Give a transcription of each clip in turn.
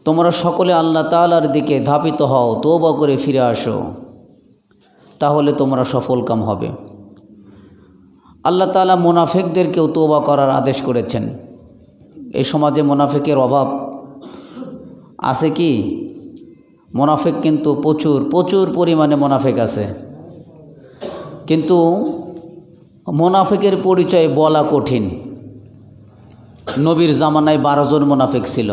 তোমরা সকলে আল্লাহ তাআলার দিকে ধাবিত হও, তওবা করে ফিরে আসো, তাহলে তোমরা সফলকাম হবে। আল্লাহ তাআলা মুনাফিকদেরকেও তওবা করার আদেশ করেছেন। এই সমাজে মুনাফিকের অভাব আছে কি? মুনাফিক কিন্তু প্রচুর পরিমাণে মুনাফিক আছে, কিন্তু মুনাফিকের পরিচয় বলা কঠিন। নবীর জামানায় 12 জন মুনাফিক ছিল।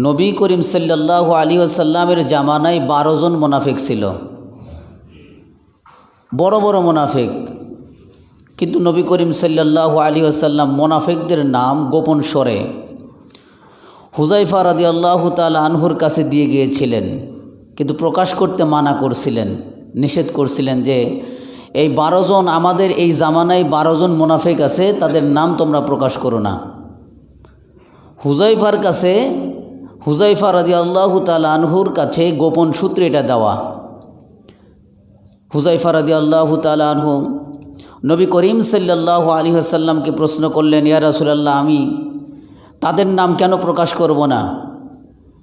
নবী করিম সাল্লাল্লাহু আলাইহি ওয়াসাল্লামের জামানায় 12 জন মুনাফিক ছিল, বড় বড় মুনাফিক। কিন্তু নবী করিম সাল্লাল্লাহু আলাইহি ওয়াসাল্লাম মুনাফিকদের নাম গোপন স্বরে হুযায়ফা রাদিয়াল্লাহু তাআলা আনহুর কাছে দিয়ে গিয়েছিলেন, কিন্তু প্রকাশ করতে মানা করছিলেন, নিষেধ করছিলেন যে এই 12 জন, আমাদের এই জামানায় 12 জন মুনাফিক আছে, তাদের নাম তোমরা প্রকাশ করো না। হুযায়ফার কাছে, হুযায়ফা রাদিয়াল্লাহু তাআলা আনহুর কাছে গোপন সূত্রে এটা দেওয়া। হুযায়ফা রাদিয়াল্লাহু তাআলা আনহু নবী করিম সাল্লাল্লাহু আলাইহি ওয়াসাল্লামকে প্রশ্ন করলেন, ইয়া রাসূলুল্লাহ, আমি তাদের নাম কেন প্রকাশ করব না?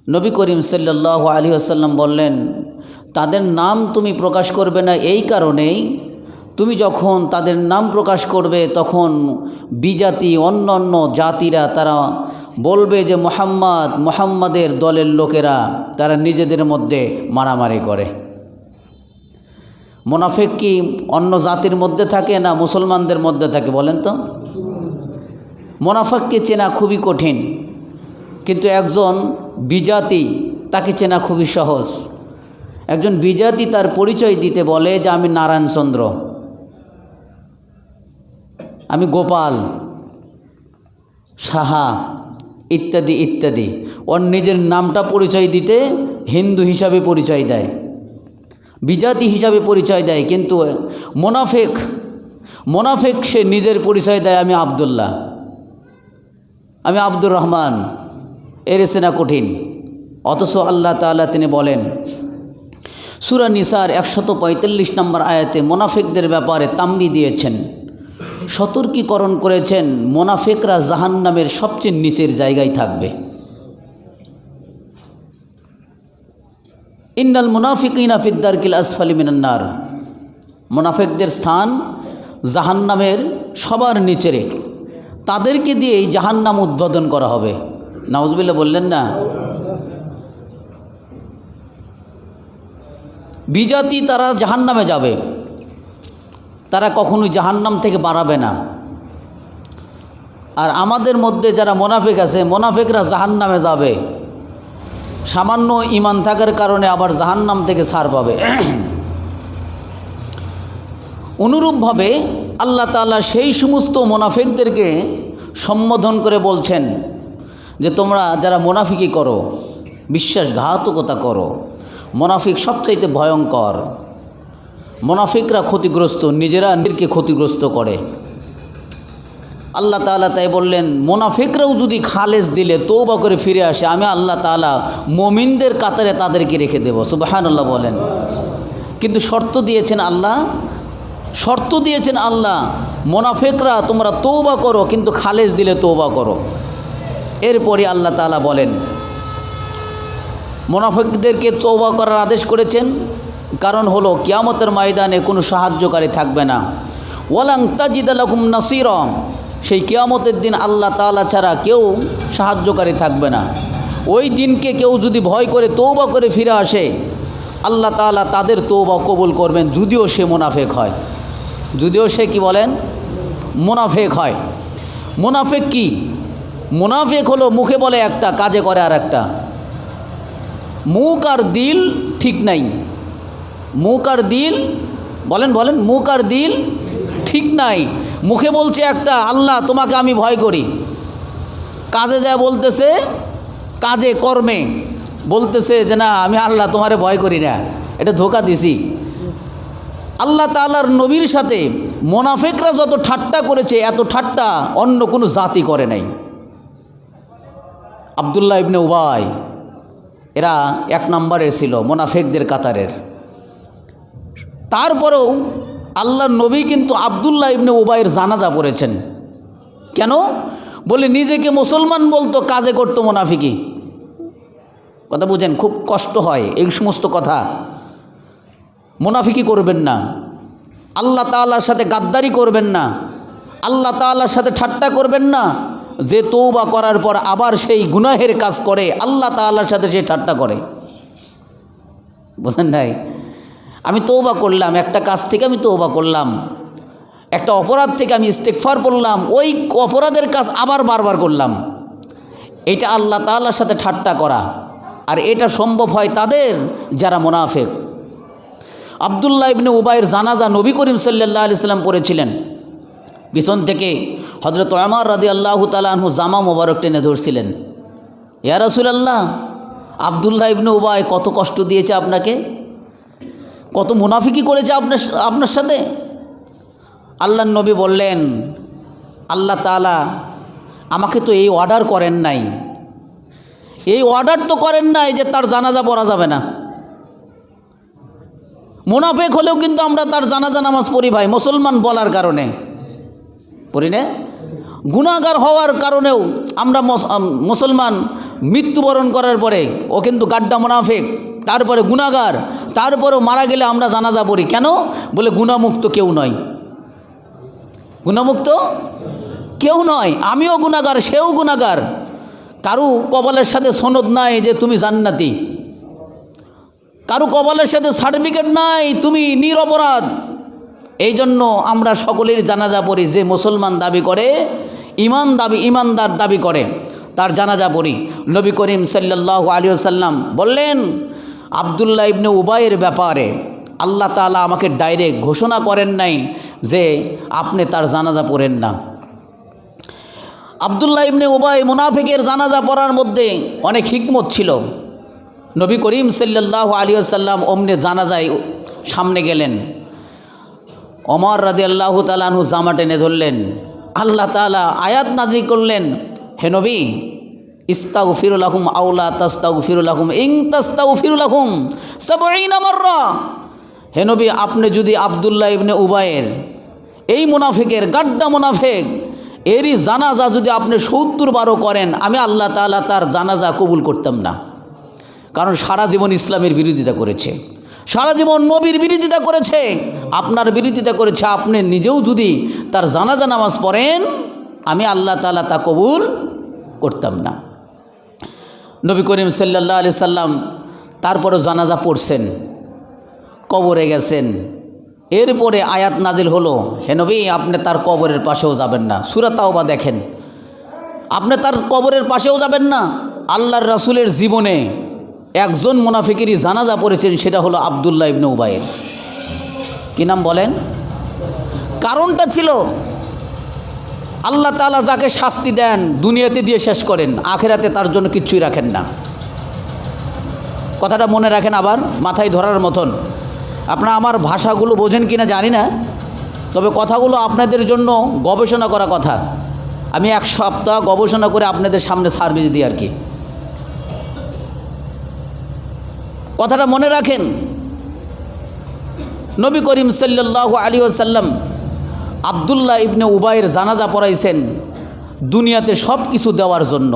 নবী করিম সাল্লাল্লাহু আলাইহি ওয়াসাল্লাম বললেন, তাদের নাম তুমি প্রকাশ করবে না এই কারণেই, তুমি যখন তাদের নাম প্রকাশ করবে তখন বিজাতি অন্য জাতিরা তারা বলবে যে মুহাম্মাদের দলের লোকেরা তারা নিজেদের মধ্যে মারামারি করে। মুনাফিক কি অন্য জাতির মধ্যে থাকে না মুসলমানদের মধ্যে থাকে বলেন তো? মুনাফিককে চেনা খুবই কঠিন, কিন্তু একজন বিজাতি তাকে চেনা খুবই সহজ। একজন বিজাতি তার পরিচয় দিতে বলে যে আমি নারায়ণচন্দ্র, আমি গোপাল, সাহা ইত্যাদি ইত্যাদি। ওর নিজের নামটা পরিচয় দিতে হিন্দু হিসাবে পরিচয় দেয়, বিজাতি হিসাবে পরিচয় দেয়। কিন্তু মুনাফিক সে নিজের পরিচয় দেয় আমি আব্দুল্লাহ, আমি আব্দুর রহমান। এর চেনা কঠিন। অথচ আল্লাহ তাআলা তিনি বলেন সূরা নিসার 145 নম্বর আয়াতে মুনাফিকদের ব্যাপারে তাম্বি দিয়েছেন, সতর্কীকরণ করেছেন, মুনাফিকরা জাহান্নামের সবচেয়ে নিচের জায়গায় থাকবে। ইন্নাল মুনাফিকিনা ফিদ দারকিল আসফালি মিনান নার, মুনাফিকদের স্থান জাহান্নামের সবার নিচেরে, তাদেরকে দিয়েই জাহান্নাম উদ্বোধন করা হবে। নাউজুবিল্লাহ বললেন না? বিজাতি তারা জাহান্নামে যাবে, তারা কখনোই জাহান্নাম থেকে বাড়াবে না। আর আমাদের মধ্যে যারা মুনাফিক আছে, মুনাফিকরা জাহান্নামে যাবে, সামান্য ঈমান থাকার কারণে আবার জাহান্নাম থেকে ছাড় পাবে। অনুরূপভাবে আল্লাহ তাআলা সেই সমস্ত মুনাফিকদেরকে সম্বোধন করে বলছেন যে তোমরা যারা মুনাফিকি করো, বিশ্বাসঘাতকতা করো, মুনাফিক সবচাইতে ভয়ঙ্কর। মুনাফিকরা ক্ষতিগ্রস্ত, নিজেরা নিজেকে ক্ষতিগ্রস্ত করে। আল্লাহ তাআলা তাই বললেন, মুনাফিকরাও যদি খালেস দিলে তওবা করে ফিরে আসে, আমি আল্লাহ তাআলা মুমিনদের কাতারে তাদেরকে রেখে দেব। সুবহানাল্লাহ বলেন। কিন্তু শর্ত দিয়েছেন আল্লাহ, মুনাফিকরা তোমরা তওবা করো, কিন্তু খালেস দিলে তওবা করো। এরপরে আল্লাহ তাআলা বলেন মুনাফিকদেরকে তওবা করার আদেশ করেছেন, কারণ হলো কিয়ামতের ময়দানে কোনো সাহায্যকারী থাকবে না। ওয়ালাং তাজিদা লাহুম নাসীরা, সেই কিয়ামতের দিন আল্লাহ তাআলা ছাড়া কেউ সাহায্যকারী থাকবে না। ওই দিনকে কেউ যদি ভয় করে তওবা করে ফিরে আসে, আল্লাহ তাআলা তাদের তওবা কবুল করবেন, যদিও সে মুনাফিক হয়, যদিও সে কি বলেন মুনাফিক হয়। মুনাফিক কি? মুনাফিক হলো মুখে বলে একটা, কাজে করে আর একটা। মুখ আর দিল ঠিক নাই, মুখ আর দিল বলেন মুখ আর দিল ঠিক নাই। মুখে বলছে একটা, আল্লাহ তোমাকে আমি ভয় করি, কাজে যায় বলতেছে, কাজে কর্মে বলতেছে যে না আমি আল্লাহ তোমারে ভয় করি না, এটা ধোঁকা দিছি। আল্লাহ তাআলার নবীর সাথে মুনাফিকরা যত ঠাট্টা করেছে, এত ঠাট্টা অন্য কোনো জাতি করে নাই। আব্দুল্লাহ ইবনে উবাই এরা 1 নম্বরে ছিল মুনাফিকদের কাতারের। তারপরেও আল্লাহর নবী কিন্তু আব্দুল্লাহ ইবনে উবাইয়ের জানাজা পড়েছেন। কেন? বলে নিজেকে মুসলমান বলতো, কাজে করতো মুনাফিকি। কথা বুঝেন, খুব কষ্ট হয় এই সমস্ত কথা। মুনাফিকি করবেন না, আল্লাহ তাআলার সাথে গাদ্দারি করবেন না, আল্লাহ তাআলার সাথে ঠাট্টা করবেন না। যে তওবা করার পর আবার সেই গুনাহের কাজ করে, আল্লাহ তাআলার সাথে সে ঠাট্টা করে। বুঝেন নাই? আমি তওবা করলাম, একটা কাজ থেকে আমি তওবা করলাম, একটা অপরাধ থেকে আমি ইস্তেগফার করলাম, ওই অপরাধের কাজ আবার বারবার করলাম, এটা আল্লাহ তাআলার সাথে ঠাট্টা করা। আর এটা সম্ভব হয় তাদের যারা মুনাফিক। আব্দুল্লাহ ইবনে উবাইয়ের জানাজা নবী করিম সাল্লাল্লাহু আলাইহি সাল্লাম পড়েছিলেন। পিছন থেকে হযরত ওমর রাদিয়াল্লাহু তাআলা আনহু জামা মোবারক টেনে ধরছিলেন। ইয়া রাসূলুল্লাহ, আব্দুল্লাহ ইবনে উবাই কত কষ্ট দিয়েছে আপনাকে, কত মুনাফিকি করেছে আপনার সাথে। আল্লাহর নবী বললেন, আল্লাহ তাআলা আমাকে তো এই অর্ডার করেন নাই, এই অর্ডার তো করেন নাই যে তার জানাজা পড়া যাবে না। মুনাফিক হলেও কিন্তু আমরা তার জানাজা নামাজ পড়ি ভাই, মুসলমান বলার কারণে পড়ি না। গুনাহগার হওয়ার কারণেও আমরা মুসলমান, মৃত্যুবরণ করার পরে ও কিন্তু গাড্ডা মুনাফিক, তারপরে গুনাহগার, তারপরেও মারা গেলে আমরা জানাজা পড়ি। কেন? বলে গুনাহমুক্ত কেউ নয়, গুনাহমুক্ত কেউ নয়। আমিও গুনাহগার, সেও গুনাহগার। কারু কপালের সাথে সনদ নাই যে তুমি জান্নাতি, কারু কপালের সাথে সার্টিফিকেট নাই তুমি নিরপরাধ। এই জন্য আমরা সকলের জানাজা পড়ি। যে মুসলমান দাবি করে, ইমানদার দাবি করে, তার জানাজা পড়ি। নবী করিম সাল্লাল্লাহু আলাইহি ওয়াসাল্লাম বললেন, আব্দুল্লাহ ইবনে উবাইয়ের ব্যাপারে আল্লাহ তাআলা আমাকে ডাইরেক্ট ঘোষণা করেন নাই যে আপনি তার জানাজা পড়েন না। আব্দুল্লাহ ইবনে উবাই মুনাফিকের জানাজা পড়ার মধ্যে অনেক হিকমত ছিল। নবী করিম সাল্লাল্লাহু আলাইহি ওয়াসাল্লাম অমনে জানাজায় সামনে গেলেন। ওমর রাদিয়াল্লাহু তাআলা আনহু জামা টেনে ধরলেন। আল্লাহ তাআলা আয়াত নাজিল করলেন, হে নবী, ইস্তাগফিরু লাহুম আও লা তাস্তাগফিরু লাহুম ইন তাস্তাগফিরু লাহুম ৭০ মাররা। হে নবী, আপনি যদি আব্দুল্লাহ ইবনে উবাইয়ের, এই মুনাফিকের, গাড্ডা মুনাফিক, এরই জানাজা যদি আপনি ৭০ বারও করেন, আমি আল্লাহ তাআলা তার জানাজা কবুল করতাম না। কারণ সারা জীবন ইসলামের বিরোধিতা করেছে, সারা জীবন নবীর বিরোধিতা করেছে, আপনার বিরোধিতা করেছে। আপনি নিজেও যদি তার জানাজা নামাজ পড়েন, আমি আল্লাহ তাআলা তা কবুল করতাম না। নবী করিম সাল্লাল্লাহু আলাইহি সাল্লাম তারপরও জানাজা পড়ছেন, কবরে গেছেন। এরপরে আয়াত নাজিল হলো, হে নবী, আপনি তার কবরের পাশেও যাবেন না। সূরা তাওবা দেখেন, আপনি তার কবরের পাশেও যাবেন না। আল্লাহর রাসূলের জীবনে একজন মুনাফিকেরই জানাজা পড়েছেন, সেটা হলো আব্দুল্লাহ ইবনে উবাইয়ের। কি নাম বলেন? কারণটা ছিল, আল্লাহ তাআলা যাকে শাস্তি দেন দুনিয়াতে দিয়ে শেষ করেন, আখিরাতে তার জন্য কিচ্ছুই রাখেন না। কথাটা মনে রাখেন, আবার মাথায় ধরার মতন। আপনারা আমার ভাষাগুলো বোঝেন কিনা জানি না, তবে কথাগুলো আপনাদের জন্য গবেষণা করা কথা। আমি এক সপ্তাহ গবেষণা করে আপনাদের সামনে সার্ভিস দিই আর কি। কথাটা মনে রাখেন। নবী করিম সাল্লাল্লাহু আলাইহি ওয়াসাল্লাম আব্দুল্লাহ ইবনে উবাইয়ের জানাজা পড়াইছেন দুনিয়াতে সব কিছু দেওয়ার জন্য,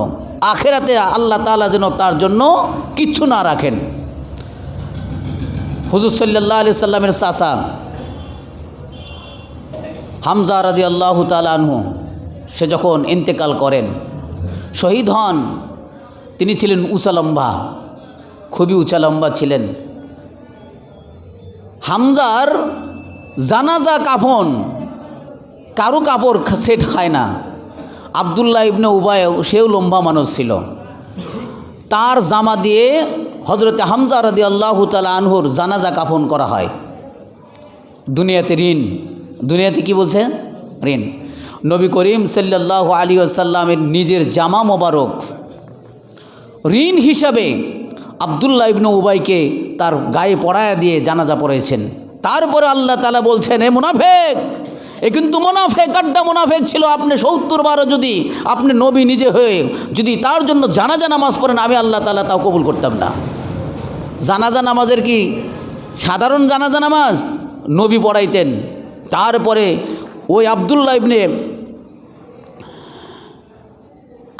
আখিরাতে আল্লাহ তাআলা যেন তার জন্য কিচ্ছু না রাখেন। হুজুর সাল্লাল্লাহু আলাইহি সাল্লামের চাচা হামজা রাদিয়াল্লাহু তাআলা আনহু, সে যখন ইন্তেকাল করেন, শহীদ হন, তিনি ছিলেন উঁচা লম্বা, খুবই উঁচা লম্বা ছিলেন। হামজার জানাজা কাফন কারো কাপড় সেট খায় না। আব্দুল্লাহ ইবনে উবাই, সেও লম্বা মানুষ ছিল, তার জামা দিয়ে হযরতে হামজা রাদিয়াল্লাহু তাআলা আনহুর জানাজা কাফন করা হয়। দুনিয়াতে ঋণ, দুনিয়াতে কি বলছেন? ঋণ। নবী করিম সাল্লাল্লাহু আলাইহি ওয়াসাল্লামের নিজের জামা মোবারক ঋণ হিসাবে আব্দুল্লাহ ইবনে উবাইকে তার গায়ে পরায়া দিয়ে জানাজা পড়েছেন। তারপরে আল্লাহ তাআলা বলছেন, এ মুনাফিক, এ কিন্তু মুনাফিক, গাড্ডা মুনাফিক ছিল। আপনি ৭০ বারও যদি আপনি নবী নিজে হয়ে যদি তার জন্য জানাজা নামাজ পড়েন, আমি আল্লাহ তাআলা তাও কবুল করতাম না। জানাজা নামাজের কি সাধারণ জানাজা নামাজ? নবী পড়াইতেন। তারপরে ওই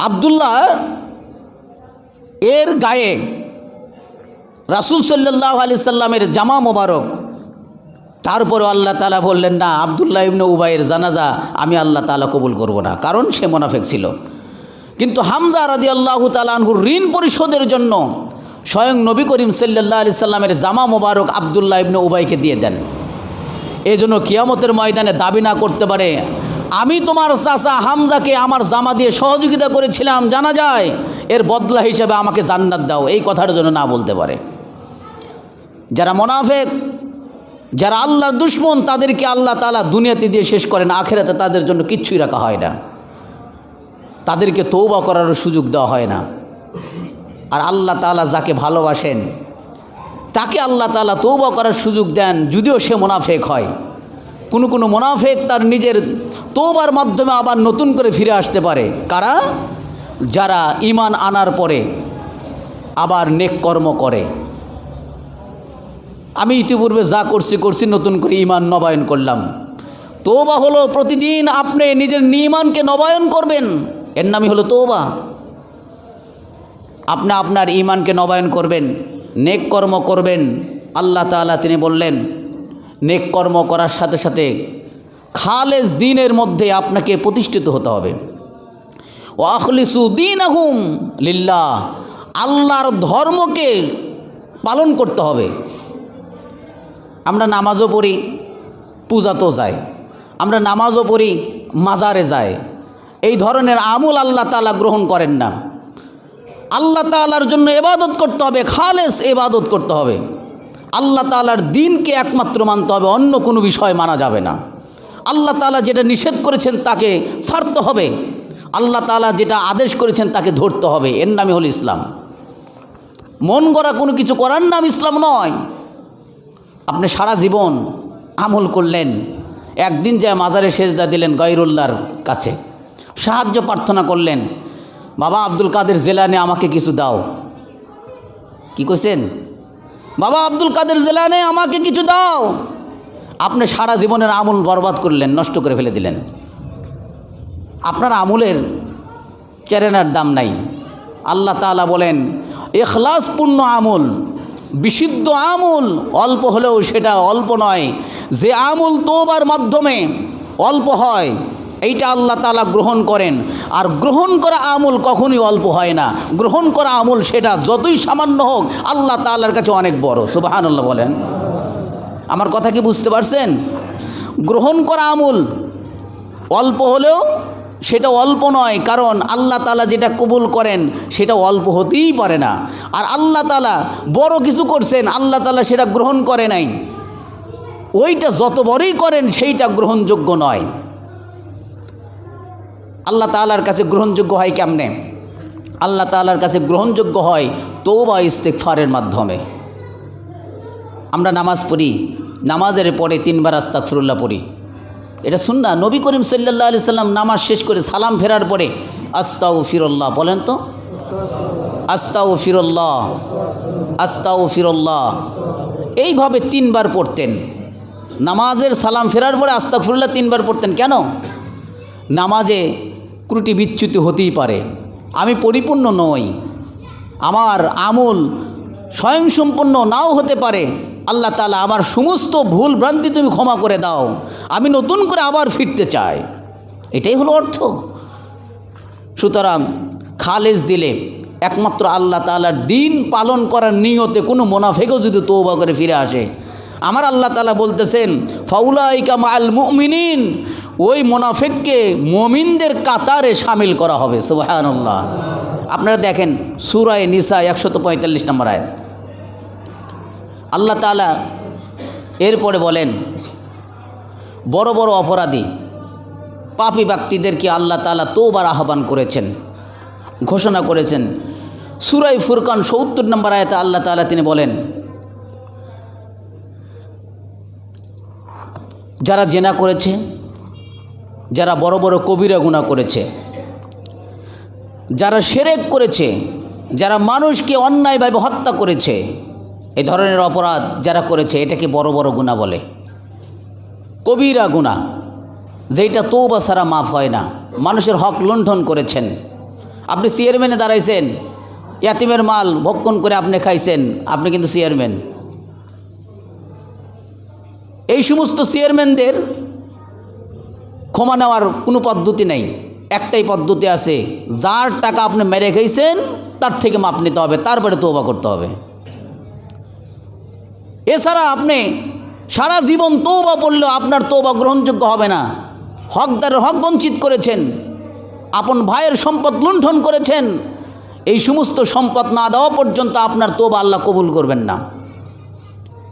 আব্দুল্লাহ এর গায়ে রাসূল সাল্লাল্লাহু আলাইহি সাল্লামের জামা মোবারক, তারপরে আল্লাহ তাআলা বললেন না, আব্দুল্লাহ ইবনে উবাইয়ের জানাজা আমি আল্লাহ তাআলা কবুল করব না, কারণ সে মুনাফিক ছিল। কিন্তু হামজা রাদিয়াল্লাহু তাআলা আনহুর ঋণ পরিশোধের জন্য স্বয়ং নবী করিম সাল্লাল্লাহু আলাইহি সাল্লামের জামা মোবারক আব্দুল্লাহ ইবনে উবাইকে দিয়ে দেন। এই জন্য কিয়ামতের ময়দানে দাবি না করতে পারে আমি তোমার চাচা হামজাকে আমার জামা দিয়ে সহযোগিতা করেছিলাম জানা যায়, এর বদলা হিসেবে আমাকে জান্নাত দাও, এই কথার জন্য না বলতে পারে। যারা মুনাফিক, যারা আল্লাহর দুশমন, তাদেরকে আল্লাহ তাআলা দুনিয়াতে দিয়ে শেষ করেন, আখিরাতে তাদের জন্য কিচ্ছুই রাখা হয় না, তাদেরকে তওবা করার সুযোগ দেওয়া হয় না। আর আল্লাহ তাআলা যাকে ভালোবাসেন তাকে আল্লাহ তাআলা তওবা করার সুযোগ দেন, যদিও সে মুনাফিক হয়। কোনো মুনাফিক তার নিজের তওবার মাধ্যমে আবার নতুন করে ফিরে আসতে পারে। কারা? যারা ঈমান আনার পরে আবার নেক কর্ম করে। আমি ইতিপূর্বে যা করছি নতুন করে ঈমান নবায়ন করলাম। তওবা হলো প্রতিদিন আপনি নিজের ঈমানকে নবায়ন করবেন, এর নামই হলো তওবা। আপনি আপনার ঈমানকে নবায়ন করবেন, নেক কর্ম করবেন। আল্লাহ তাআলা তিনি বললেন নেক কর্ম করার সাথে সাথে খালেস দ্বীনের মধ্যে আপনাকে প্রতিষ্ঠিত হতে হবে। ওয়া আখলিসু দীনাহুম লিল্লাহ, আল্লাহর ধর্মকে পালন করতে হবে। আমরা নামাজও পড়ি, পূজাতেও যাই, আমরা নামাজও পড়ি, মাজারে যাই, এই ধরনের আমল আল্লাহ তাআলা গ্রহণ করেন না। আল্লাহ তাআলার জন্য ইবাদত করতে হবে, খালেস ইবাদত করতে হবে। আল্লাহ তাআলার দ্বীনকে একমাত্র মানতে হবে, অন্য কোনো বিষয় মানা যাবে না। আল্লাহ তাআলা যেটা নিষেধ করেছেন তাকে ছাড়তে হবে, আল্লাহ তাআলা যেটা আদেশ করেছেন তাকে ধরতে হবে, এর নামই হলো ইসলাম। মন গড়া কোনো কিছু করার নাম ইসলাম নয়। আপনি সারা জীবন আমল করলেন, একদিন যায় মাজারে সেজদা দিলেন গায়রুল্লাহর কাছে, সাহায্য প্রার্থনা করলেন, বাবা আব্দুল কাদের জিলানী আমাকে কিছু দাও। কি কইছেন? বাবা আব্দুল কাদের জিলানী আমাকে কিছু দাও। আপনি সারা জীবনের আমল বরবাদ করলেন, নষ্ট করে ফেলে দিলেন। আপনার আমলের চেরেনার দাম নাই। আল্লাহ তাআলা বলেন ইখলাসপূর্ণ আমল, বিশুদ্ধ আমল অল্প হলেও সেটা অল্প নয়। যে আমল তওবার মাধ্যমে অল্প হয় এইটা আল্লাহ তাআলা গ্রহণ করেন। আর গ্রহণ করা আমল কখনোই অল্প হয় না। গ্রহণ করা আমল সেটা যতই সামান্য হোক আল্লাহ তাআলার কাছে অনেক বড়। সুবহানাল্লাহ বলেন। আমার কথা কি বুঝতে পারছেন? গ্রহণ করা আমল অল্প হলেও সেটা অল্প নয়, কারণ আল্লাহ তাআলা যেটা কবুল করেন সেটা অল্প হতেই পারে না। আর আল্লাহ তাআলা বড় কিছু করছেন, আল্লাহ তাআলা সেটা গ্রহণ করে নাই, ওইটা যত বড়ই করেন সেইটা গ্রহণযোগ্য নয়। আল্লাহ তাআলার কাছে গ্রহণযোগ্য হয় কেমনে? আল্লাহ তাআলার কাছে গ্রহণযোগ্য হয় তওবা ইস্তেগফারের মাধ্যমে। আমরা নামাজ পড়ি, নামাজের পরে 3 বার আস্তাগফিরুল্লাহ পড়ি, এটা সুন্নাহ। নবী করিম সাল্লাল্লাহু আলাইহি সাল্লাম নামাজ শেষ করে সালাম ফেরার পরে আস্তাগফিরুল্লাহ বলেন তো, আস্তাগফিরুল্লাহ আস্তাগফিরুল্লাহ, এইভাবে 3 বার পড়তেন। নামাজের সালাম ফেরার পরে আস্তাগফিরুল্লাহ 3 বার পড়তেন। কেন? নামাজে ত্রুটি বিচ্যুতি হতেই পারে, আমি পরিপূর্ণ নই, আমার আমল স্বয়ংসম্পূর্ণ নাও হতে পারে। আল্লাহ তাআলা আমার সমস্ত ভুল ভ্রান্তি তুমি ক্ষমা করে দাও, আমি নতুন করে আবার ফিরতে চাই, এটাই হলো অর্থ। সুতরাং খালেস দিলে একমাত্র আল্লাহ তাআলার দ্বীন পালন করার নিয়তে কোনো মুনাফিকও যদি তওবা করে ফিরে আসে, আমার আল্লাহ তাআলা বলতেছেন ফাউলাইকা মাআল মুমিনিন, ওই মুনাফিককে মুমিনদের কাতারে শামিল করা হবে। সুবহানাল্লাহ। আপনারা দেখেন সূরা নিসা 145 নম্বর আয়াত, আল্লাহ তাআলা এরপরে বলেন বড় বড় অপরাধী পাপী ব্যক্তিদেরকে আল্লাহ তাআলা তওবার আহ্বান করেছেন, ঘোষণা করেছেন। সূরা ফুরকান 70 নম্বর আয়াতে আল্লাহ তাআলা তিনি বলেন যারা জেনা করেছে, যারা বড় বড় কবিরা গুনাহ করেছে, যারা শিরক করেছে, যারা মানুষকে অন্যায়ভাবে হত্যা করেছে, এই ধরনের অপরাধ যারা করেছে এটাকে বড় বড় গুনাহ বলে, কবিরা গুনাহ, যেটা তওবা ছাড়া মাফ হয় না। মানুষের হক লুণ্ঠন করেছেন, আপনি চেয়ারম্যানে দাঁড়াইছেন, ইয়াতিমের মাল ভক্ষণ করে আপনি খাইছেন, আপনি কিন্তু চেয়ারম্যান। এই সমস্ত চেয়ারম্যানদের ক্ষমা নেওয়ার কোনো পদ্ধতি নেই। একটাই পদ্ধতি আছে, যার টাকা আপনি মেরে খাইছেন তার থেকে মাপ নিতে হবে, তারপরে তওবা করতে হবে। এছাড়া আপনি সারা জীবন তওবা পড়লেও আপনার তওবা গ্রহণযোগ্য হবে না। হকদারের হক বঞ্চিত করেছেন, আপন ভাইয়ের সম্পদ লুণ্ঠন করেছেন, এই সমস্ত সম্পদ না দেওয়া পর্যন্ত আপনার তওবা আল্লাহ কবুল করবেন না।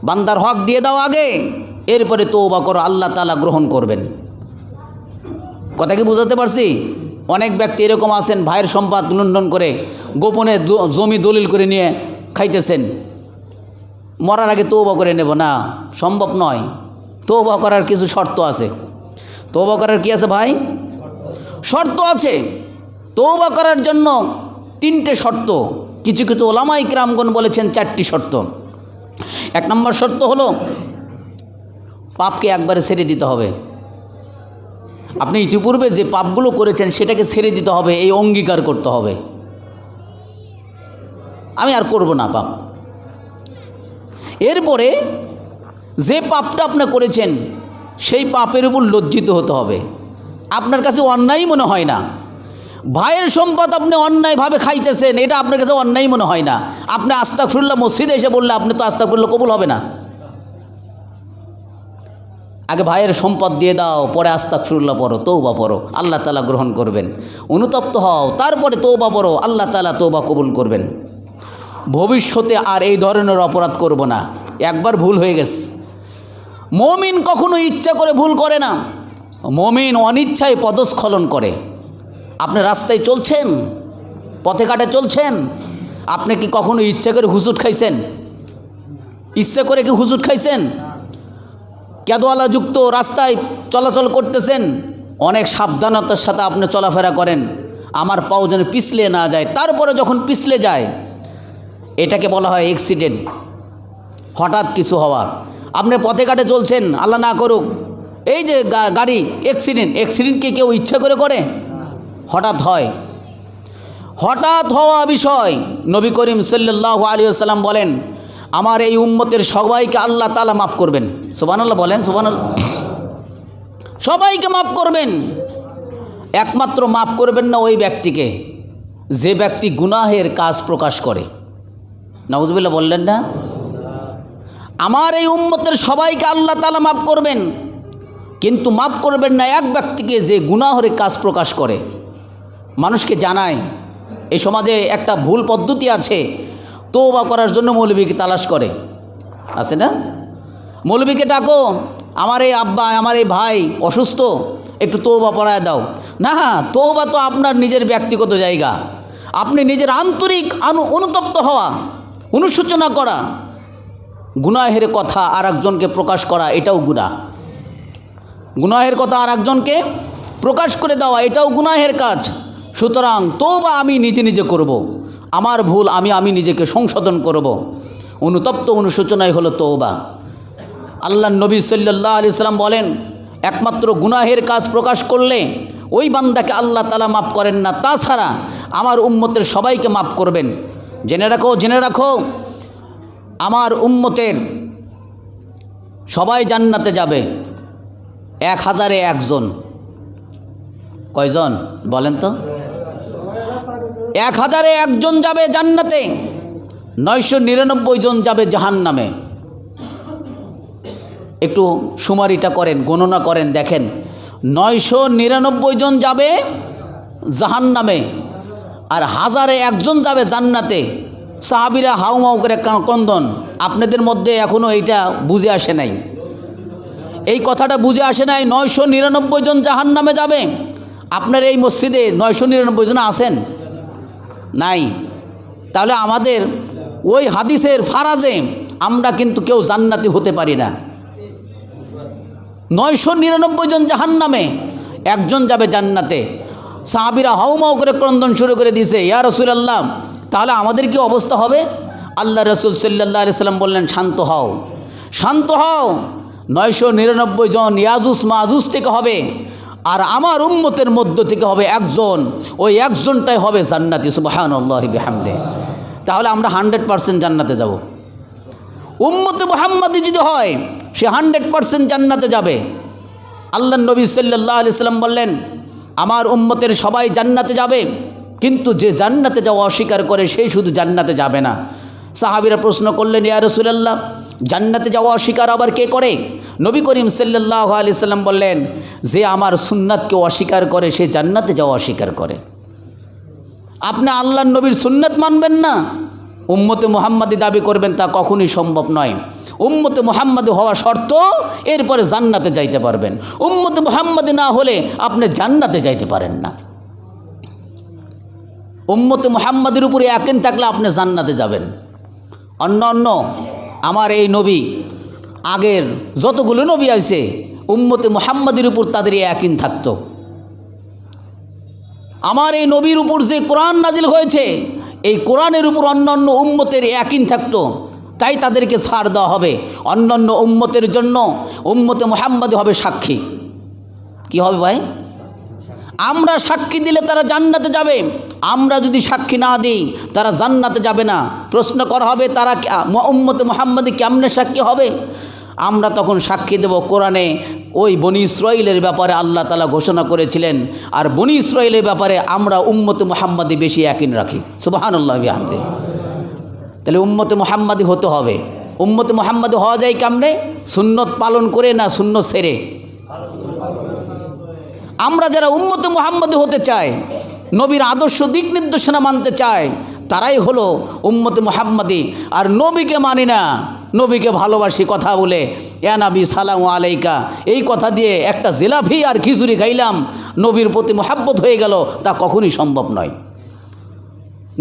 বান্দার হক দিয়ে দাও আগে, এরপরে তওবা করো, আল্লাহ তাআলা গ্রহণ করবেন। কথা কি বুঝাতে পারছি? অনেক ব্যক্তি এরকম আছেন, ভাইয়ের সম্পদ লুণ্ঠন করে গোপনে জমি দলিল করে নিয়ে খাইতেছেন। মরার আগে তওবা করে নেব না, সম্ভব নয়। তওবা করার কিছু শর্ত আছে। তওবা করার কি আছে ভাই? শর্ত আছে। তওবা করার জন্য 3টে শর্ত, কিছু কিছু ওলামায়ে কিরামগণ বলেছেন 4টি শর্ত। 1 নম্বর শর্ত হলো পাপকে একবারে ছেড়ে দিতে হবে। আপনি ইতিপূর্বে যে পাপগুলো করেছেন সেটাকে ছেড়ে দিতে হবে, এই অঙ্গীকার করতে হবে, আমি আর করব না পাপ। এরপরে যে পাপটা আপনি করেছেন সেই পাপের উপর লজ্জিত হতে হবে। আপনার কাছে অন্যায় মনে হয় না, ভাইয়ের সম্পদ আপনি অন্যায়ভাবে খাইতেছেন, এটা আপনার কাছে অন্যায় মনে হয় না। আপনি আস্তাগফিরুল্লাহ মসজিদে এসে বললে আপনি তো আস্তাগফিরুল্লাহ কবুল হবে না। আগে ভাইয়ের সম্পদ দিয়ে দাও, পরে আস্তাগফিরুল্লাহ পড়ো, তওবা পড়ো, আল্লাহ তাআলা গ্রহণ করবেন। অনুতপ্ত হও, তারপরে তওবা পড়ো, আল্লাহ তাআলা তওবা কবুল করবেন। ভবিষ্যতে আর এই ধরনের অপরাধ করব না, একবার ভুল হয়ে গেছে। মুমিন কখনো ইচ্ছা করে ভুল করে না, মুমিন অনিচ্ছায় পদস্খলন করে। আপনি রাস্তায় চলছেন, পথে ঘাটে চলছেন, আপনি কি কখনো ইচ্ছা করে হুজুট খাইছেন? ইচ্ছা করে কি হুজুট খাইছেন? ক্যাদওয়ালাযুক্ত রাস্তায় চলাচল করতেছেন, অনেক সাবধানতার সাথে আপনি চলাফেরা করেন, আমার পাও যেন পিছলে না যায়। তারপরে যখন পিছলে যায়, এটাকে বলা হয় অ্যাক্সিডেন্ট, হঠাৎ কিছু হওয়া। আপনি পথে ঘাটে চলছেন, আল্লাহ না করুক, এই যে গাড়ি অ্যাক্সিডেন্ট কি কেউ ইচ্ছা করে করে? হঠাৎ হয়। হঠাৎ হওয়া বিষয় নবী করিম সাল্লাল্লাহু আলাইহি ওয়াসাল্লাম বলেন, আমার এই উম্মতের সবাইকে আল্লাহ তাআলা মাফ করবেন। সুবহানাল্লাহ বলেন, সুবহানাল্লাহ। সবাইকে মাফ করবেন, একমাত্র মাফ করবেন না ওই ব্যক্তিকে যে ব্যক্তি গুনাহের কাজ প্রকাশ করে। নাউজুবিল্লাহ বললেন না? আমার এই উম্মতের সবাইকে আল্লাহ তাআলা মাফ করবেন, কিন্তু মাফ করবেন না এক ব্যক্তিকে যে গুনাহের কাজ প্রকাশ করে, মানুষকে জানায়। এই সমাজে একটা ভুল পদ্ধতি আছে, তওবা করার জন্য মৌলবীকে তালাশ করে, আছে না? মৌলবীকে ডাকো, আমার এই আব্বা, আমার এই ভাই অসুস্থ, একটু তওবা পড়ায় দাও। না, তওবা তো আপনার নিজের ব্যক্তিগত জায়গা। আপনি নিজের আন্তরিক অনুতপ্ত হওয়া, অনুশোচনা করা, গুনাহের কথা আর একজনকে প্রকাশ করা, এটাও গুনাহ। গুনাহের কথা আর একজনকে প্রকাশ করে দেওয়া, এটাও গুনাহের কাজ। সুতরাং তওবা আমি নিজে নিজে করব, আমার ভুল আমি নিজেকে সংশোধন করব। অনুতপ্ত অনুশোচনাই হলো তওবা। আল্লাহ নবী সাল্লাল্লাহু আলাইহি সাল্লাম বলেন, একমাত্র গুনাহের কাজ প্রকাশ করলে ওই বান্দাকে আল্লাহ তাআলা মাফ করেন না, তাছাড়া আমার উম্মতের সবাইকে মাফ করবেন। জেনে রাখো আমার উম্মতের সবাই জান্নাতে যাবে, 1000-এ 1 জন। কয়জন বলেন তো? 1000-এ 1 জন যাবে জান্নাতে, 999 জন যাবে জাহান্নামে। একটু সুমারিটা করেন, গণনা করেন, দেখেন 999 জন যাবে জাহান্নামে আর 1000-এ 1 জন যাবে জান্নাতে। সাহাবীরা হাউমাউ করে কন্দন। আপনাদের মধ্যে এখনও এইটা বুঝে আসে নাই, এই কথাটা বুঝে আসে নাই। 999 জন জাহান্নামে যাবে। আপনার এই মসজিদে 999 জন আছেন? নাই। তাহলে আমাদের ওই হাদিসের ফারাজে আমরা কিন্তু কেউ জান্নাতি হতে পারি না। 999 জন জাহান্নামে, 1 জন যাবে জান্নাতে। সাহাবীরা হাউমাউ করে ক্রন্দন শুরু করে দিয়েছে, ইয়া রাসূলুল্লাহ, তাহলে আমাদের কি অবস্থা হবে? আল্লাহ রাসূল সাল্লাল্লাহু আলাইহি সাল্লাম বললেন, শান্ত হও, শান্ত হও। 999 জন ইয়াজুজ মাজুজ থেকে হবে, আর আমার উম্মতের মধ্য থেকে হবে 1 জন। ওই 1 জনটাই হবে জান্নাতি। সুবহানাল্লাহি বিহামদিহি। তাহলে আমরা 100% জান্নাতে যাব। উম্মতে মুহাম্মাদি যদি হয় সে 100% জান্নাতে যাবে। আল্লাহ নবী সাল্লাল্লাহু আলাইহি সাল্লাম বললেন, আমার উম্মতের সবাই জান্নাতে যাবে, কিন্তু যে জান্নাতে যাওয়া অস্বীকার করে সেই শুধু জান্নাতে যাবে না। সাহাবীরা প্রশ্ন করলেন, ইয়া রাসূলুল্লাহ, জান্নাতে যাওয়া অস্বীকার আবার কে করে? নবী করিম সাল্লাল্লাহু আলাইহি সাল্লাম বললেন, যে আমার সুন্নাতকে অস্বীকার করে সে জান্নাতে যাওয়া অস্বীকার করে। আপনি আল্লাহর নবীর সুন্নাত মানবেন না, উম্মতে মুহাম্মাদি দাবি করবেন, তা কখনোই সম্ভব নয়। উম্মতে মুহাম্মাদি হওয়া শর্ত, এরপরে জান্নাতে যাইতে পারবেন। উম্মতে মুহাম্মাদি না হলে আপনি জান্নাতে যাইতে পারেন না। উম্মতে মুহাম্মাদের উপরে ইয়াকিন থাকলে আপনি জান্নাতে যাবেন। অন্য আমার এই নবী, আগের যতগুলো নবী আছে, উম্মতে মুহাম্মাদের উপর তাদের ইয়াকিন থাকতো। আমার এই নবীর উপর যে কোরআন নাজিল হয়েছে, এই কোরআনের উপর অন্যান্য উম্মতের ইয়াকিন থাকতো, তাই তাদেরকে ছাড় দেওয়া হবে। অন্যান্য উম্মতের জন্য উম্মতে মুহাম্মাদি হবে সাক্ষী। কি হবে ভাই? আমরা সাক্ষী দিলে তারা জান্নাতে যাবে, আমরা যদি সাক্ষী না দিই তারা জান্নাতে যাবে না। প্রশ্ন করা হবে, তারা উম্মতে মুহাম্মাদি কেমনে সাক্ষী হবে? আমরা তখন সাক্ষী দেব, কোরআনে ওই বনি ইসরাইলের ব্যাপারে আল্লাহ তাআলা ঘোষণা করেছিলেন, আর বনি ইসরাইলের ব্যাপারে আমরা উম্মতে মুহাম্মাদি বেশি ইয়াকিন রাখি। সুবহানাল্লাহ বিহামদিহি। তাহলে উম্মতে মুহাম্মাদি হতে হবে। উম্মতে মুহাম্মাদি হওয়া যায় কেমনে? সুন্নত পালন করে না সুন্নত ছেড়ে। আমরা যারা উম্মতে মুহাম্মাদি হতে চাই, নবীর আদর্শ দিক নির্দেশনা মানতে চায়, তারাই হলো উম্মতে মুহাম্মাদি। আর নবীকে মানি না, নবীকে ভালোবাসি কথা বলে, ইয়া নবী সালামু আলাইকা, এই কথা দিয়ে একটা জিলাপি আর খিচুড়ি খাইলাম, নবীর প্রতি মহাব্বত হয়ে গেল, তা কখনই সম্ভব নয়।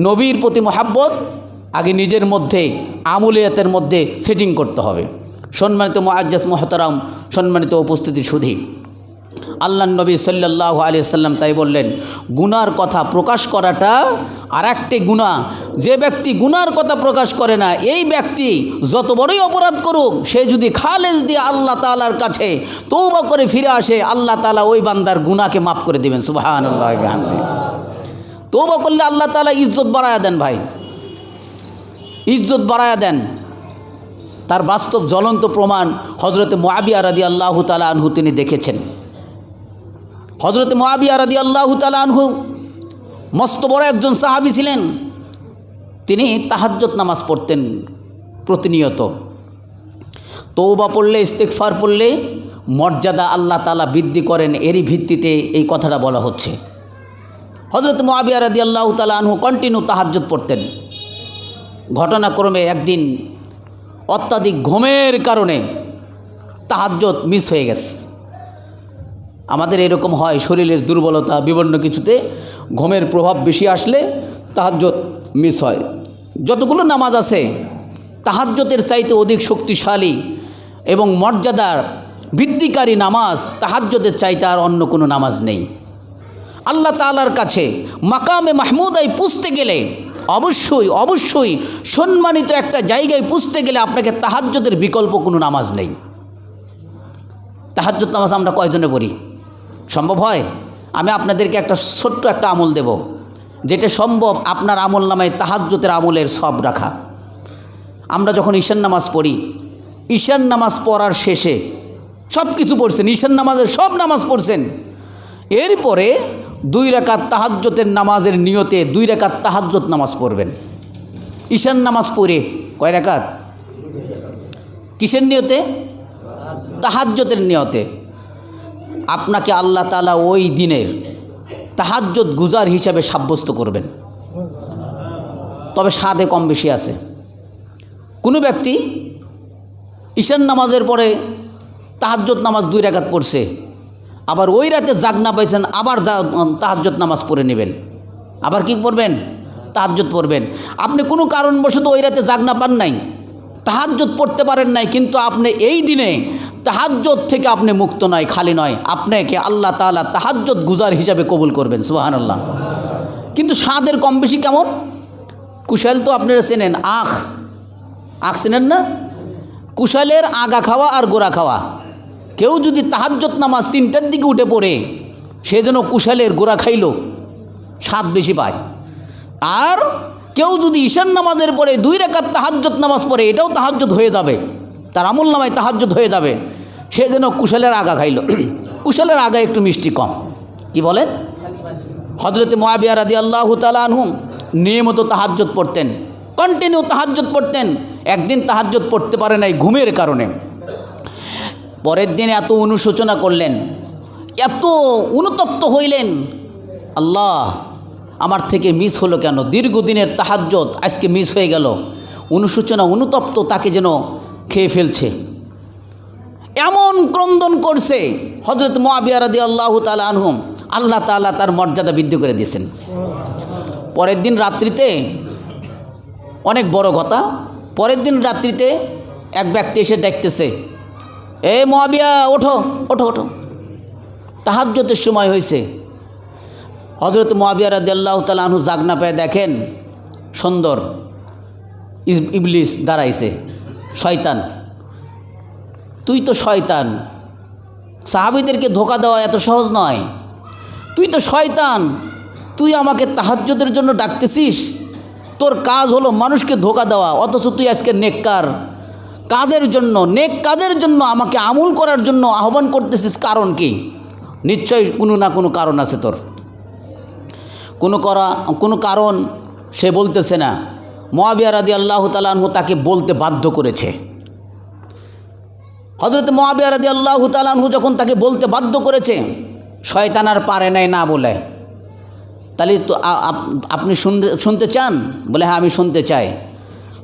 নবীর প্রতি মহাব্বত আগে নিজের মধ্যে, আমলিয়াতের মধ্যে সেটিং করতে হবে। সম্মানিত মুআজ্জাজ মুহতারাম, সম্মানিত উপস্থিতি সুধী, আল্লাহ নবী সাল্লাল্লাহু আলাইহি সাল্লাম তাই বললেন, গুনার কথা প্রকাশ করাটা আর একটি গুনাহ। যে ব্যক্তি গুনার কথা প্রকাশ করে না, এই ব্যক্তি যত বড়ই অপরাধ করুক, সে যদি খালেস দিয়ে আল্লাহ তাআলার কাছে তওবা করে ফিরে আসে, আল্লাহ তাআলা ওই বান্দার গুনাহকে মাফ করে দেবেন। সুবহানাল্লাহ বিহামদিহি। তওবা করলে আল্লাহ তাআলা ইজ্জত বাড়ায়া দেন ভাই, ইজ্জত বাড়ায়া দেন। তার বাস্তব জ্বলন্ত প্রমাণ হযরতে মুআবিয়া রাদিয়াল্লাহু তাআলা আনহু তিনি দেখেছেন। হযরতে মুআবিয়া রাদিয়াল্লাহু তাআলা আনহু মস্ত বড় একজন সাহাবী ছিলেন। তিনি তাহাজ্জুদ নামাজ পড়তেন প্রতিনিয়ত। তওবা পড়লে, ইস্তিগফার পড়লে মর্যাদা আল্লাহ তাআলা বৃদ্ধি করেন, এরই ভিত্তিতে এই কথাটা বলা হচ্ছে। হযরতে মুআবিয়া রাদিয়াল্লাহু তাআলা আনহু কন্টিনিউ তাহাজ্জুদ পড়তেন। ঘটনাক্রমে একদিন অত্যাধিক ঘুমের কারণে তাহাজ্জুদ মিস হয়ে গেছে। আমাদের এরকম হয়, শরীরের দুর্বলতা, বিভিন্ন কিছুতে ঘুমের প্রভাব বেশি আসলে তাহাজ্জুদ মিস হয়। যতগুলো নামাজ আছে, তাহাজ্জুদের চাইতে অধিক শক্তিশালী এবং মর্যাদার বৃদ্ধিকারী নামাজ তাহাজ্জুদের চাইতে আর অন্য কোনো নামাজ নেই। আল্লাহ তাআলার কাছে মাকামে মাহমুদায় পুজতে গেলে অবশ্যই সম্মানিত একটা জায়গায় পুজতে গেলে আপনাকে তাহাজ্জুদের বিকল্প কোনো নামাজ নেই। তাহাজ্জুদ নামাজ আমরা কয়জনে পড়ি? সম্ভব হয়? আমি আপনাদেরকে একটা ছোট্ট একটা আমল দেব, যেটা সম্ভব আপনার আমল নামায় তাহাজ্জুদের আমলের সব রাখা। আমরা যখন ঈশান নামাজ পড়ি, ঈশান নামাজ পড়ার শেষে সব কিছু পড়ছেন, ঈশান নামাজের সব নামাজ পড়ছেন, এরপরে 2 রাকাত তাহাজ্জুদের নামাজের নিয়তে 2 রাকাত তাহাজ্জুদ নামাজ পড়বেন। ঈশান নামাজ পড়ে কয় রাকাত? কিসের নিয়তে? তাহাজ্জুদের নিয়তে। আপনাকে আল্লাহ তাআলা ওই দিনের তাহাজ্জুদ গুজার হিসাবে সাব্যস্ত করবেন। তবে সাদে কম বেশি আছে। কোনো ব্যক্তি ঈশান নামাজের পরে তাহাজ্জুদ নামাজ 2 রাকাত পড়ছে, আবার ওই রাতে জাগ না পাইছেন, আবার তাহাজ্জুদ নামাজ পড়ে নেবেন, আবার কি পড়বেন? তাহাজ্জুদ পড়বেন। আপনি কোনো কারণবশত ওই রাতে জাগ না পান নাই, তাহাজ্জুদ পড়তে পারেন নাই, কিন্তু আপনি এই দিনে তাহাজ্জুদ থেকে আপনি মুক্ত নয়, খালি নয়, আপনাকে আল্লাহ তাআলা তাহাজ্জুদ গুজার হিসাবে কবুল করবেন। সুবহানাল্লাহ। কিন্তু স্বাদের কম বেশি কেমন? কুশাল তো আপনারা চেনেন, আখ চেনেন না? কুশালের আগা খাওয়া আর গোড়া খাওয়া। কেউ যদি তাহাজ্জুদ নামাজ 3টার দিকে উঠে পড়ে, সে যেন কুশালের গোড়া খাইল, স্বাদ বেশি পায়। আর কেউ যদি ঈশান নামাজের পরে 2 রাকাত তাহাজ্জুদ নামাজ পড়ে, এটাও তাহাজ্জুদ হয়ে যাবে, তার আমল নামায় তাহাজ্জুদ হয়ে যাবে। সে যেন কুশলের আগা খাইল। কুশলের আগা একটু মিষ্টি কম। কি বলেন? হযরত মুআবিয়া রাদিয়াল্লাহু তাআলা আনহু নিয়মিত তাহাজ্জুদ পড়তেন, কন্টিনিউ তাহাজ্জুদ পড়তেন। একদিন তাহাজ্জুদ পড়তে পারে নাই ঘুমের কারণে। পরের দিন এত অনুশোচনা করলেন, এত অনুতপ্ত হইলেন, আল্লাহ আমার থেকে মিস হলো কেন, দীর্ঘদিনের তাহাজ্জুদ আজকে মিস হয়ে গেল। অনুশোচনা অনুতপ্ত তাকে যেন খেয়ে ফেলছে, এমন ক্রন্দন করছে। হযরত মুআবিয়া রাদিয়াল্লাহু তাআলা আনহু, আল্লাহ তাআলা তার মর্যাদা বৃদ্ধি করে দিয়েছেন। পরের দিন রাত্রিতে, অনেক বড় কথা, পরের দিন রাত্রিতে এক ব্যক্তি এসে ডাকতেছে, এ মুআবিয়া ওঠো ওঠো ওঠো, তাহাজ্জুদের সময় হয়েছে। হযরত মুআবিয়া রাদিয়াল্লাহু তাআলা আনহু জাগ না পেয়ে দেখেন সুন্দর ইবলিস দাঁড়াইছে, শয়তান। তুই তো শয়তান, সাহাবীদেরকে ধোঁকা দেওয়া এত সহজ নয়। তুই তো শয়তান, তুই আমাকে তাহাজ্জুদের জন্য ডাকতেছিস, তোর কাজ হলো মানুষকে ধোঁকা দেওয়া, অথচ তুই আজকে নেককার কাজের জন্য, নেক কাজের জন্য আমাকে আমল করার জন্য আহ্বান করতেছিস। কারণ কি? নিশ্চয়ই কোনো না কোনো কারণ আছে তোর। কোনো কারণ সে বলতেছে না। মুআবিয়া রাদিয়াল্লাহু তাআলা আনহু তাকে বলতে বাধ্য করেছে। হযরত মুআবিয়া রাদিয়াল্লাহু তাআলা আনহু যখন তাকে বলতে বাধ্য করেছে, শয়তান আর পারে নাই না বলে। তাহলে তো আপনি শুনতে চান? বলে হ্যাঁ আমি শুনতে চাই।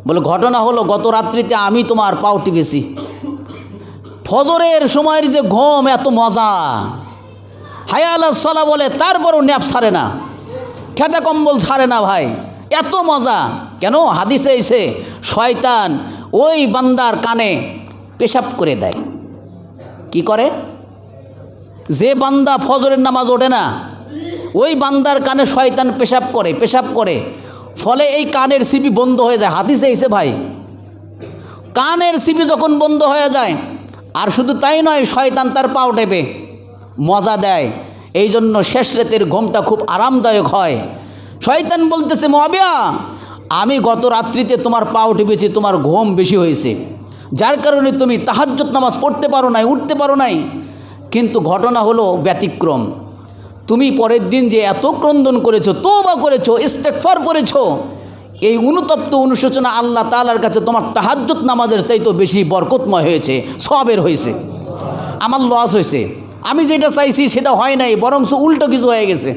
বলে ঘটনা হলো, গত রাত্রিতে আমি তোমার পাও টিপেছি। ফজরের সময়ের যে ঘুম এত মজা, হায়া আলাস সালাহ বলে, তারপরও ন্যাপ ছাড়ে না, খেতে কম্বল ছাড়ে না ভাই, এত মজা। কেন? হাদিসে এসে শয়তান ওই বান্দার কানে পেশাব করে দেয়। কি করে? যে বান্দা ফজরের নামাজ ওঠে না, ওই বান্দার কানে শয়তান পেশাব করে, ফলে এই কানের সিপি বন্ধ হয়ে যায়। হাদিসে এসে ভাই, কানের সিপি যখন বন্ধ হয়ে যায়, আর শুধু তাই নয়, শয়তান তার পাও টেপে মজা দেয়। এই জন্য শেষ রাতের ঘুমটা খুব আরামদায়ক হয়। শয়তান বলতেছে, মুআবিয়া আমি গত রাত্রিতে তোমার পাও টিপেছি, তোমার ঘুম বেশি হয়েছে, যার কারণে তুমি তাহাজ্জুদ নামাজ পড়তে পারো নাই, উঠতে পারো নাই। কিন্তু ঘটনা হলো ব্যতিক্রম। তুমি পরের দিন যে এত ক্রন্দন করেছো, তওবা করেছো, ইস্তেগফার করেছো, এই অনুতপ্ত অনুশোচনা আল্লাহ তাআলার কাছে তোমার তাহাজ্জুদ নামাজের চাইতেও বেশি বরকতময় হয়েছে, সওয়াবের হয়েছে। আমার লস হয়েছে, আমি যেটা চাইছি সেটা হয় নাই, বরং উল্টো কিছু হয়ে গেছে,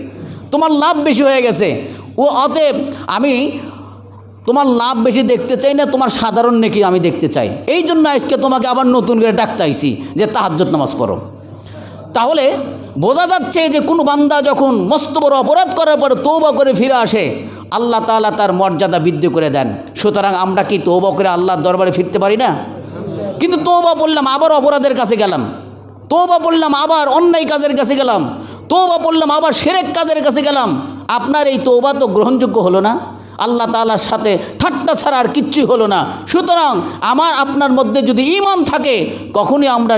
তোমার লাভ বেশি হয়ে গেছে। অতএব আমি তোমার লাভ বেশি দেখতে চাই না, তোমার সাধারণ নেকি আমি দেখতে চাই। এই জন্য আজকে তোমাকে আবার নতুন করে ডাকতে আইছি যে তাহাজ্জুদ নামাজ পড়ো। তাহলে বোঝা যাচ্ছে যে কোনো বান্দা যখন মস্ত বড় অপরাধ করার পর তওবা করে ফিরে আসে, আল্লাহ তাআলা তার মর্যাদা বৃদ্ধি করে দেন। সুতরাং আমরা কি তওবা করে আল্লাহর দরবারে ফিরতে পারি না? কিন্তু তওবা বললাম আবার অপরাধের কাছে গেলাম, তওবা বললাম আবার অন্যায় কাজের কাছে গেলাম, তওবা বললাম আবার শিরক কাজের কাছে গেলাম। আপনার এই তওবা তো গ্রহণযোগ্য হলো না, আল্লাহ তাআলার সাথে ঠাট্টা ছাড়া আর কিচ্ছুই হলো না। সুতরাং আমার আপনার মধ্যে যদি ঈমান থাকে, কখনই আমরা